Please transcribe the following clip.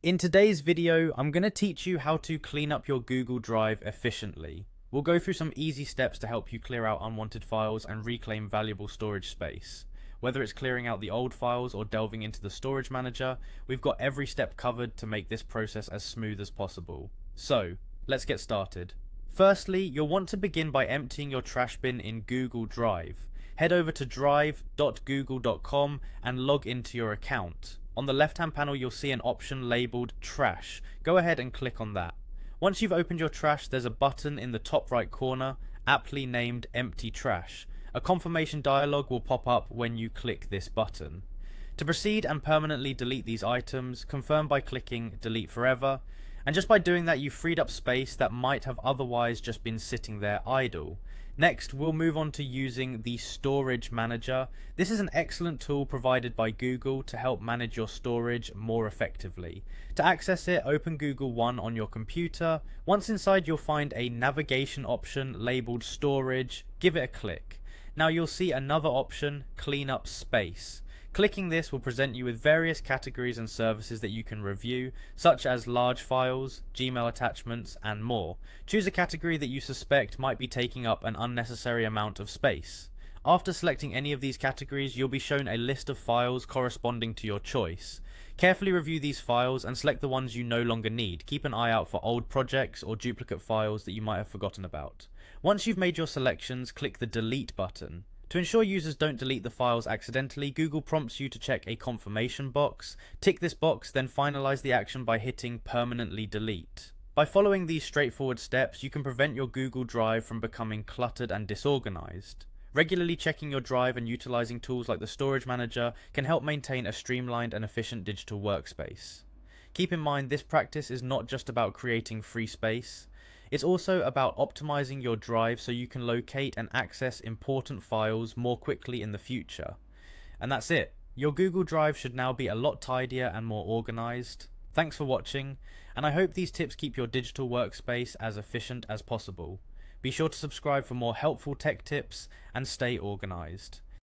In today's video, I'm going to teach you how to clean up your Google Drive efficiently. We'll go through some easy steps to help you clear out unwanted files and reclaim valuable storage space. Whether it's clearing out the old files or delving into the storage manager, we've got every step covered to make this process as smooth as possible. So, let's get started. Firstly, you'll want to begin by emptying your trash bin in Google Drive. Head over to drive.google.com and log into your account. On the left-hand panel, you'll see an option labeled Trash. Go ahead and click on that. Once you've opened your trash, there's a button in the top right corner, aptly named Empty Trash. A confirmation dialog will pop up when you click this button. To proceed and permanently delete these items, confirm by clicking Delete Forever. And just by doing that, you've freed up space that might have otherwise just been sitting there idle. Next, we'll move on to using the Storage Manager. This is an excellent tool provided by Google to help manage your storage more effectively. To access it, open Google One on your computer. Once inside, you'll find a navigation option labeled Storage. Give it a click. Now you'll see another option, Clean Up Space. Clicking this will present you with various categories and services that you can review, such as large files, Gmail attachments, and more. Choose a category that you suspect might be taking up an unnecessary amount of space. After selecting any of these categories, you'll be shown a list of files corresponding to your choice. Carefully review these files and select the ones you no longer need. Keep an eye out for old projects or duplicate files that you might have forgotten about. Once you've made your selections, click the Delete button. To ensure users don't delete the files accidentally, Google prompts you to check a confirmation box. Tick this box, then finalize the action by hitting Permanently Delete. By following these straightforward steps, you can prevent your Google Drive from becoming cluttered and disorganized. Regularly checking your drive and utilizing tools like the Storage Manager can help maintain a streamlined and efficient digital workspace. Keep in mind, this practice is not just about creating free space. It's also about optimizing your drive so you can locate and access important files more quickly in the future. And that's it. Your Google Drive should now be a lot tidier and more organized. Thanks for watching, and I hope these tips keep your digital workspace as efficient as possible. Be sure to subscribe for more helpful tech tips and stay organized.